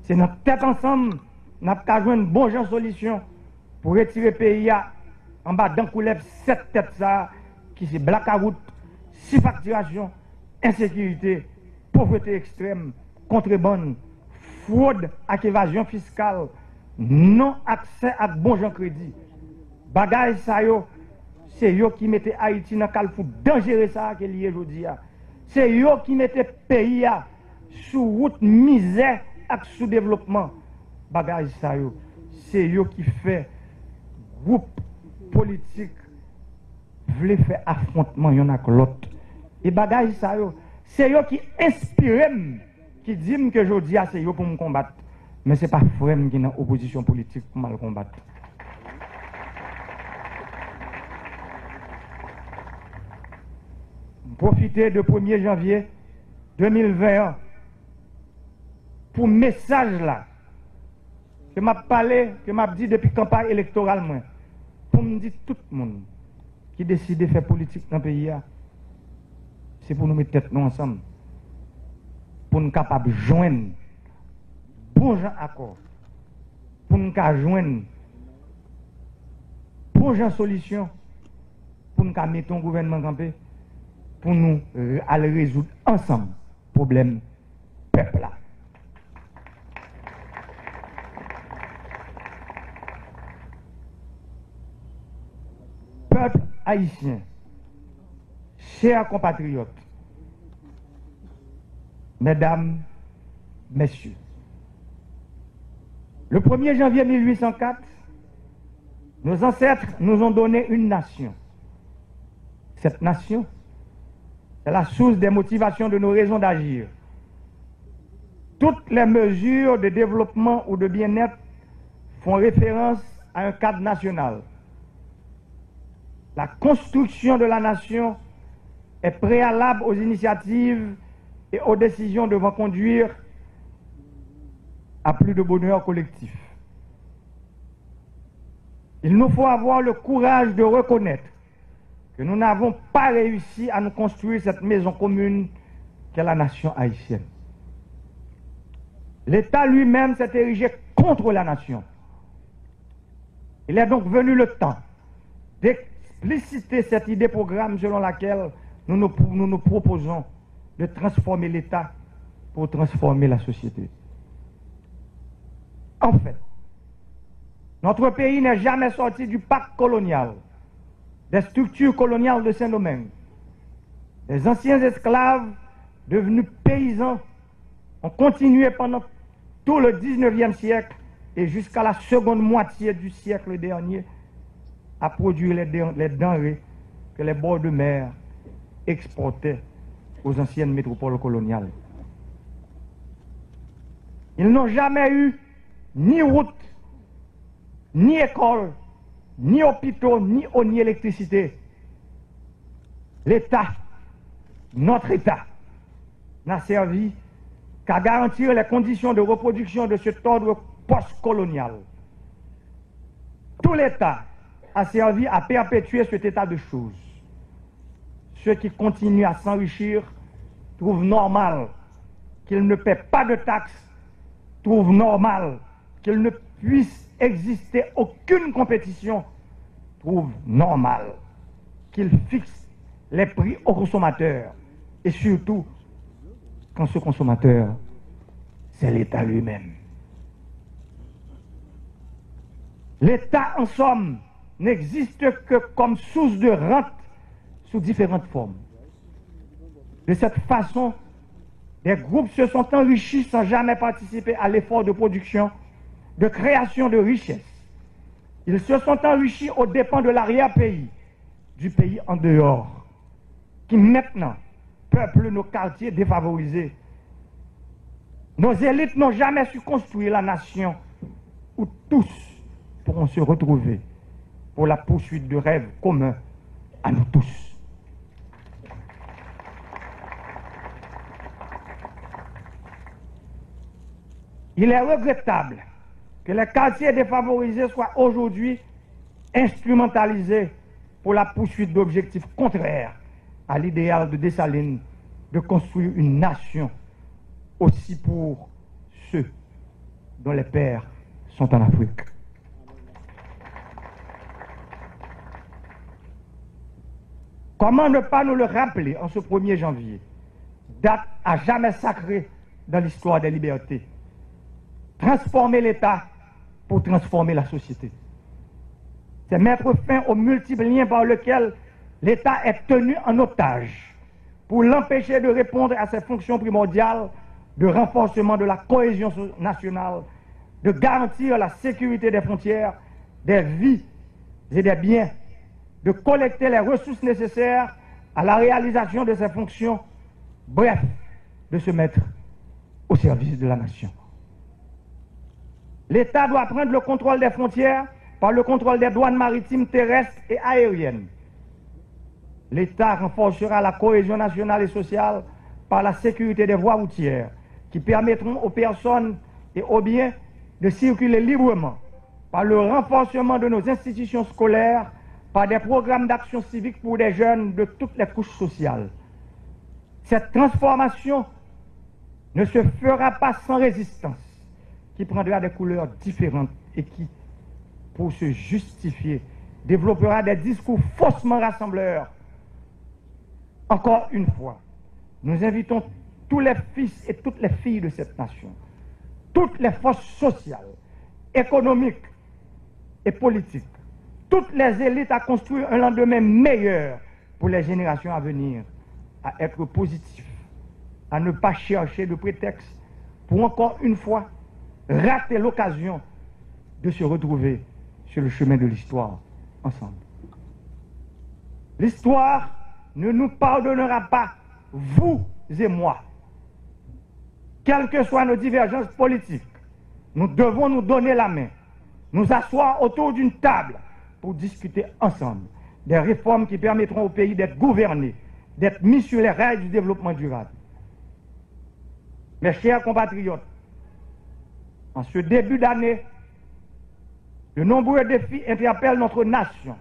C'est notre tête ensemble, nous avons joué une bonne solution pour retirer le pays en bas d'un coup cette tête ça, qui c'est blackout, surfacturation, insécurité, pauvreté extrême, contrebande, fraude avec évasion fiscale, non accès à bon gens crédit. Bagay ça yo, c'est eux qui mettaient Haïti dans le calfou dangereux ça qui est lié aujourd'hui. C'est eux qui mettaient pays sous route misère et sous-développement. Bagay ça yo, c'est eux qui fait groupe politique voulait faire affrontement y'en a que l'autre. Et bagay ça yo, c'est eux qui inspirent, qui disent que je dis c'est eux pour me combattre. Mais ce n'est pas frère qui est dans l'opposition politique pour me combattre. Profiter de 1er janvier 2021 pour message là que m'a parlé, que m'a dit depuis campagne électorale moi, pour me dire tout le monde qui décide de faire politique dans le pays, c'est pour nous mettre tête nous ensemble, pour nous capables de joindre bon gens accord, pour nous joindre bon gens solution, pour nous mettre un gouvernement campé, pour nous aller résoudre ensemble le problème peuple là. Peuple haïtien, chers compatriotes, mesdames, messieurs, le 1er janvier 1804, nos ancêtres nous ont donné une nation. Cette nation, c'est la source des motivations de nos raisons d'agir. Toutes les mesures de développement ou de bien-être font référence à un cadre national. La construction de la nation est préalable aux initiatives et aux décisions devant conduire à plus de bonheur collectif. Il nous faut avoir le courage de reconnaître que nous n'avons pas réussi à nous construire cette maison commune qu'est la nation haïtienne. L'État lui-même s'est érigé contre la nation. Il est donc venu le temps d'expliciter cette idée programme selon laquelle nous nous proposons de transformer l'État pour transformer la société. En fait, notre pays n'est jamais sorti du pacte colonial, des structures coloniales de Saint-Domingue. Les anciens esclaves, devenus paysans, ont continué pendant tout le 19e siècle et jusqu'à la seconde moitié du siècle dernier à produire les denrées que les bords de mer exportaient aux anciennes métropoles coloniales. Ils n'ont jamais eu ni route, ni école, ni hôpitaux, ni eau, ni électricité. L'État, notre État, n'a servi qu'à garantir les conditions de reproduction de cet ordre post-colonial. Tout l'État a servi à perpétuer cet état de choses. Ceux qui continuent à s'enrichir trouvent normal qu'ils ne paient pas de taxes, trouvent normal qu'il ne puisse exister aucune compétition, trouvent normal qu'ils fixent les prix aux consommateurs. Et surtout, quand ce consommateur, c'est l'État lui-même. L'État, en somme, n'existe que comme source de rente sous différentes formes. De cette façon, des groupes se sont enrichis sans jamais participer à l'effort de production, de création de richesses. Ils se sont enrichis aux dépens de l'arrière-pays, du pays en dehors, qui maintenant peuplent nos quartiers défavorisés. Nos élites n'ont jamais su construire la nation où tous pourront se retrouver pour la poursuite de rêves communs à nous tous. Il est regrettable que les quartiers défavorisés soient aujourd'hui instrumentalisés pour la poursuite d'objectifs contraires à l'idéal de Dessalines de construire une nation aussi pour ceux dont les pères sont en Afrique. Comment ne pas nous le rappeler en ce 1er janvier, date à jamais sacrée dans l'histoire des libertés? Transformer l'État pour transformer la société. C'est mettre fin aux multiples liens par lesquels l'État est tenu en otage pour l'empêcher de répondre à ses fonctions primordiales de renforcement de la cohésion nationale, de garantir la sécurité des frontières, des vies et des biens, de collecter les ressources nécessaires à la réalisation de ses fonctions, bref, de se mettre au service de la nation. L'État doit prendre le contrôle des frontières par le contrôle des douanes maritimes, terrestres et aériennes. L'État renforcera la cohésion nationale et sociale par la sécurité des voies routières qui permettront aux personnes et aux biens de circuler librement, par le renforcement de nos institutions scolaires, par des programmes d'action civique pour des jeunes de toutes les couches sociales. Cette transformation ne se fera pas sans résistance, qui prendra des couleurs différentes et qui, pour se justifier, développera des discours faussement rassembleurs. Encore une fois, nous invitons tous les fils et toutes les filles de cette nation, toutes les forces sociales, économiques et politiques, toutes les élites à construire un lendemain meilleur pour les générations à venir, à être positifs, à ne pas chercher de prétexte pour encore une fois rater l'occasion de se retrouver sur le chemin de l'histoire ensemble. L'histoire ne nous pardonnera pas, vous et moi. Quelles que soient nos divergences politiques, nous devons nous donner la main, nous asseoir autour d'une table pour discuter ensemble des réformes qui permettront au pays d'être gouverné, d'être mis sur les rails du développement durable. Mes chers compatriotes, en ce début d'année, de nombreux défis interpellent notre nation.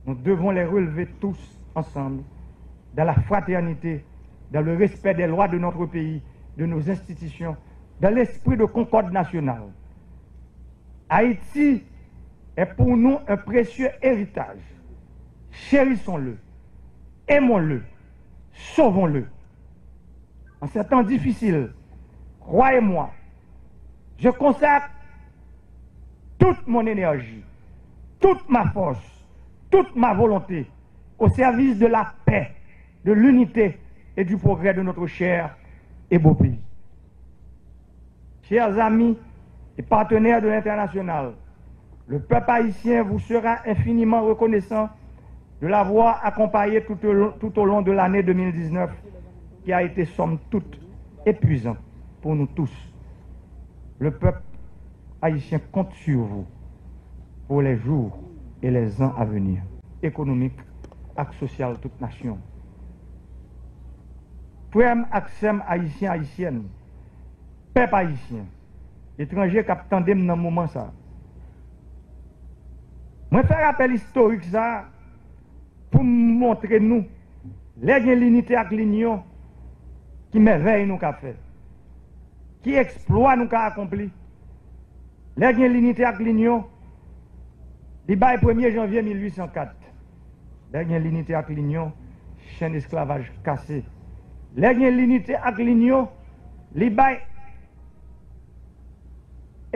Nous devons les relever tous ensemble, dans la fraternité, dans le respect des lois de notre pays, de nos institutions, dans l'esprit de concorde nationale. Haïti est pour nous un précieux héritage. Chérissons-le, aimons-le, sauvons-le. En ces temps difficiles, croyez-moi, je consacre toute mon énergie, toute ma force, toute ma volonté au service de la paix, de l'unité et du progrès de notre cher et beau pays. Chers amis et partenaires de l'international, le peuple haïtien vous sera infiniment reconnaissant de l'avoir accompagné tout au long de l'année 2019 qui a été somme toute épuisant pour nous tous. Le peuple haïtien compte sur vous pour les jours et les ans à venir, économique, acte social, toute nation. Frère Axem haïtien, haïtienne, peuple haïtien, étranger qui attendent dans le moment ça. Moi, je fais rappel historique ça pour montrer nous l'unité avec l'union qui merveille nous qu'a fait, qui exploit nous qu'a accompli. L'unité avec l'union, le 1er janvier 1804. L'unité avec l'union, chaîne d'esclavage cassé. L'unité avec l'union, le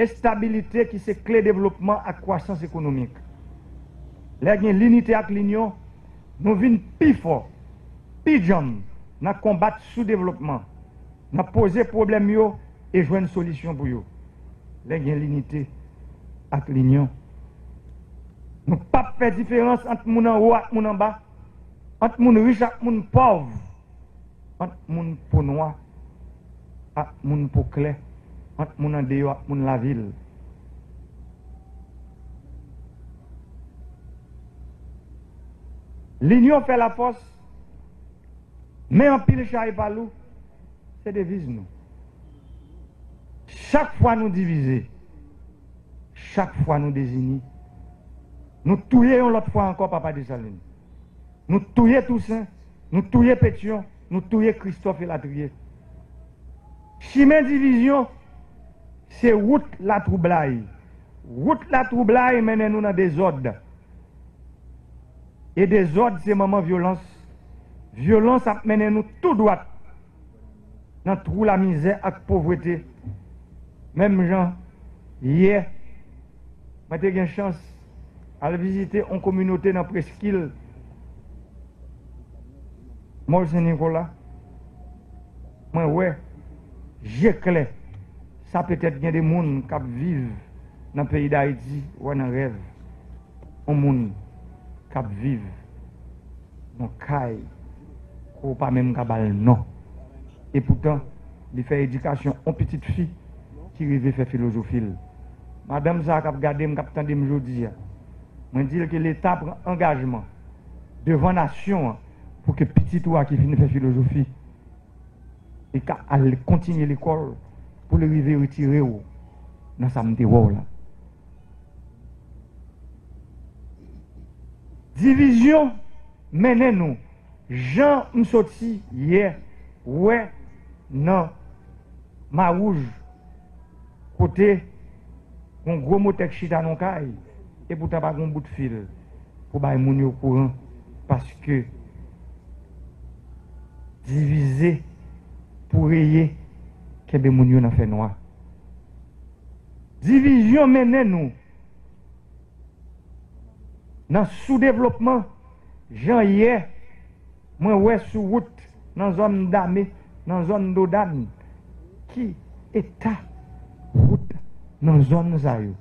stabilité qui c'est clé développement à croissance économique. L'unité avec l'union, nous venons plus fort, plus jambes, dans combattre sous-développement, dans poser problème et jouer une solution pour eux. L'unité avec l'union. Nous ne pouvons pas faire différence entre les gens en haut et les gens en bas, entre les gens riches et les gens pauvres, entre les gens pour noir et les gens pour clair, entre les gens en dehors et les gens la ville. L'union fait la force, mais en pile chat et palou, c'est devise nous. Chaque fois nous diviser, chaque fois nous désigner, nous touillons l'autre fois encore Papa Dessalines. Nous touillons Toussaint, nous touillons Pétion, nous touillons Christophe et Latrier. Chemin division, c'est route la troublaille. Route la troublaille mène nous dans des ordres. Et des ordres, c'est moment violence. Violence a mené nous tout droit dans trou la misère et la pauvreté. Même gens, hier, j'ai eu une chance à visiter une communauté dans Presqu'île, Mol Saint-Nicolas. Moi, ouais, j'ai clair. Ça peut-être bien des gens qui vivent dans le pays d'Haïti ou dans rêve. Un monde qui vivent dans le caille ou pas même qui non. Et pourtant, il fait éducation en petite fille qui rêve faire philosophie. Madame ça a regardé, m'a entendu aujourd'hui. Je dis que l'État prend engagement devant la nation pour que petit toi qui finit faire philosophie et qu'elle continue l'école pour le arriver retirer dans sa là. Division mène nous. Jean m'sorti hier, ouais, non, ma rouge, côté, un gros moteur chita non caille, et pourtant pas un bout de fil pour bailler moun au courant, parce que diviser pour rayer, que be moun yo nan fait noir. Division mène nous dans sous-développement, Jean hier, moi ouais sous route, dans zone d'Amé, dans zone d'Odan, qui état route dans zone ça yo.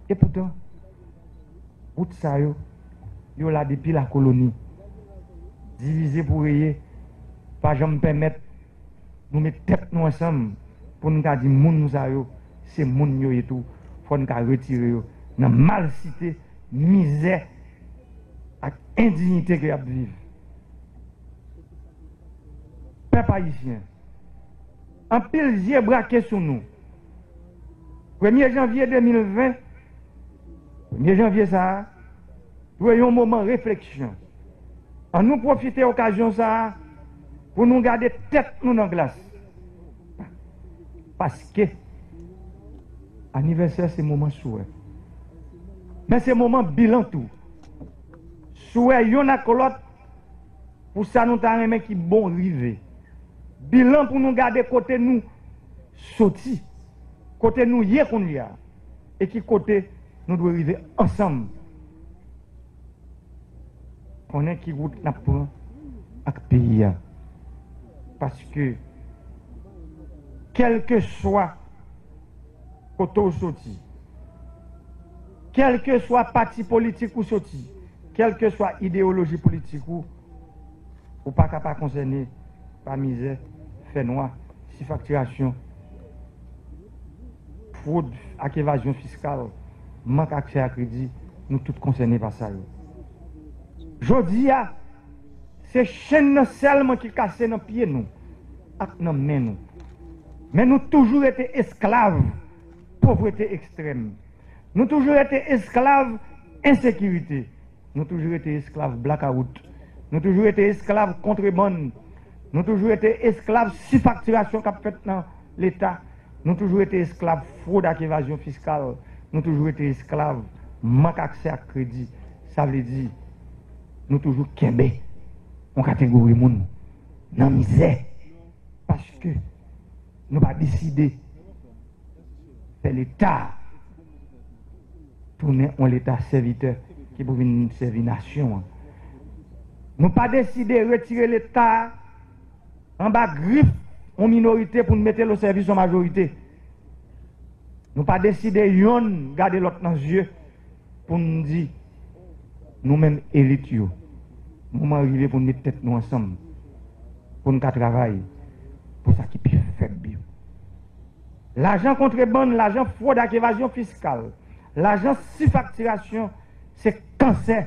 Et pourtant, route ça yo là depuis la colonie. Divisé pour rayer, pas jamais permettre nous mettre tête nous ensemble pour nous dire moun ça yo, c'est moun yo et tout, faut nous retirer yo dans mal cité, misère et indignité que y a vivre. Peuple haïtien, en pile yeux braqué sur nous. 1er janvier 2020, 1er janvier ça, nous avons un moment de réflexion. En nous profiter de l'occasion ça pour nous garder tête nous dans la glace. Parce que anniversaire c'est moment souhait. Mais c'est moment bilan tout. Souhait yon a kolot pour ça nous t'en remet qui bon rivé. Bilan pour nous garder côté nous sorti. Côté nous yé qu'on y a. Et qui côté nous devons arriver ensemble. On est qui route n'a pas avec pays. Parce que quel que soit côté sorti, quel que soit parti politique ou sorti, quelle que soit idéologie politique ou pas capable concerner par misère, fait noir, si facturation, fraude avec évasion fiscale, manque d'accès à crédit, nous tous concernés par ça. Jodi a, c'est chaîne seulement qui casse dans pied nous, ak nan main nous. Mais nous toujours été esclaves, pauvreté extrême. Nous toujours été esclaves, insécurité. Nous toujours été esclaves blackout. Nous toujours été esclaves contrebande. Nous toujours été esclaves si facturation qu'a fait dans l'État. Nous toujours été esclaves fraude et évasion fiscale. Nous toujours été esclaves manque d'accès à crédit. Ça veut dire nous toujours kembe en catégorie moun dans misère parce que nous pas décidé c'est l'État tourner en l'État serviteur qui pour venir servir nation. Nous pas décidé de retirer l'État en bas griffe en minorité pour nous mettre le service en majorité. Nous pas décidé de garder l'autre dans les yeux pour nous dire nous-mêmes élites, nous sommes arrivés pour nous mettre tête nous ensemble, pour nous travailler, pour ça qui peut faire bien. L'argent contrebande, l'argent fraude et évasion fiscale, l'argent si facturation, c'est cancer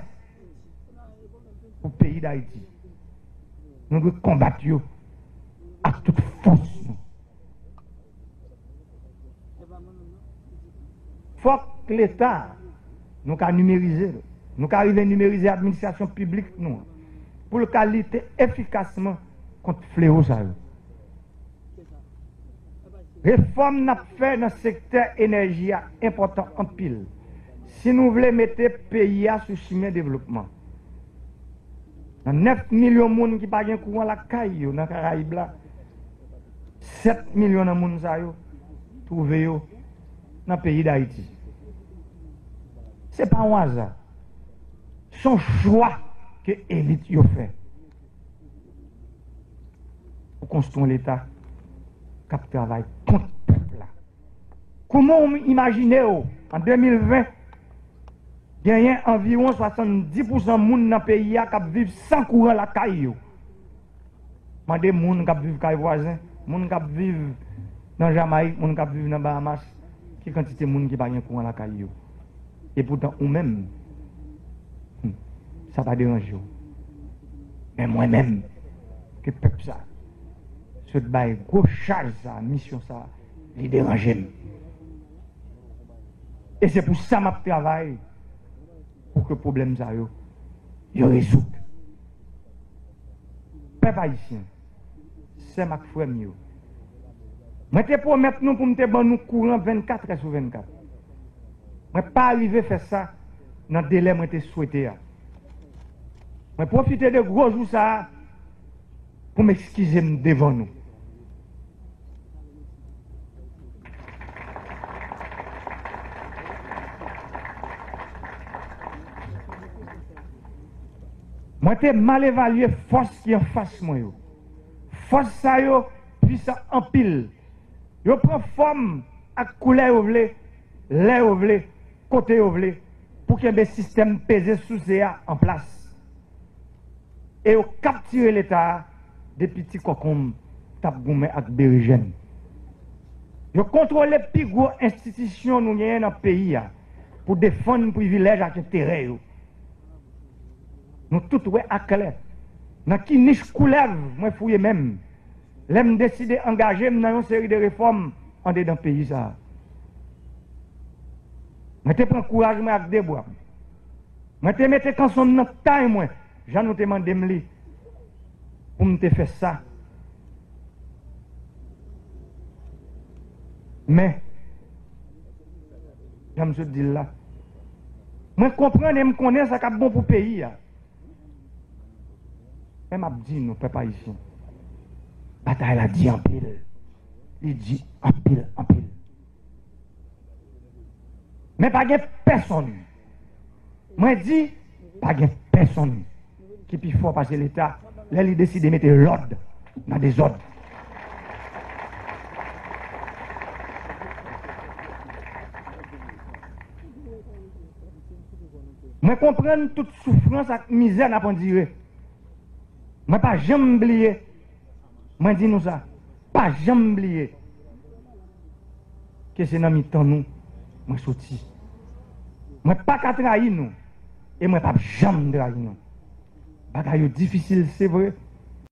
pour le pays d'Haïti. Nous devons combattre à toute force. Il faut que l'État nous numériser. Nous arrivons à numériser l'administration publique nous, pour le qualité efficacement contre fléau ça. réforme n'a fait dans le secteur énergie important en pile. Si nous voulons mettre le pays sous chemin de développement, 9 millions de personnes qui n'ont pas de courant la caille dans les Caraïbes, 7 millions de personnes trouvées dans le pays d'Haïti. Ce n'est pas un hasard. Son choix que l'élite a fait pour construire l'État qui travaille contre le peuple. Comment imaginez en 2020, il y a environ 70% de gens dans le pays qui vivent sans courant la caille. Il y a des gens qui vivent dans les voisins, des gens qui vivent dans Jamaïque, des gens qui vivent dans Bahamas, qui quantité de gens qui n'ont pas courant la caille. Et pourtant, ou-même, ça va déranger. Mais moi-même, que peuple ça, ce bail gros charge ça, mission ça, il dérange. Et c'est pour ça que je travaille, pour que le problème ça, il résout. Peuple haïtien, c'est ma frère mieux. Je te promets nous pour nous courant 24 heures sur 24. Je ne suis pas arrivé à faire ça dans le délai que je souhaité. Je profite de gros jours ça pour m'excuser devant nous. Moi, j'ai mal évalué la force qui est en face de moi. Force ça, puissant en pile. Je prends forme à couleur, l'air, côté, pour qu'il y ait des systèmes pesés sous CA en place. Et au capturer l'État des petits cocombes, Tabgoumé et Berigène. Je contrôle les plus grosses institutions nous dans le pays pour défendre les privilèges et intérêts. Nous tous à clair. Dans qui niche coulève, moi fouille même. L'aime décider d'engager dans une série de réformes en dedans le pays. Je te prends courage avec des bois. Je te mets quand son dans taille moi. J'en ai demandé pour me faire ça. Mais, je me dis là, moi comprends et me connais ça qui est bon pour le pays. Mais je dis, nous, peuple ici, bataille a dit en pile. Il dit en pile, en pile. Mais pas de personne. Moi, je dis, pas de personne qui peut faire passer l'État. Là, il décide de mettre l'ordre dans des ordres. Moi, comprends toute souffrance et misère n'a pas dire. Moi, pas jamais oublier. Moi, dis nous ça. Pas jamais oublier. Que c'est dans le temps nous, moi, sorti. Moi, pas qu'à trahir nous. Et moi, pas jamais trahir nous. Bagaille difficile, c'est vrai.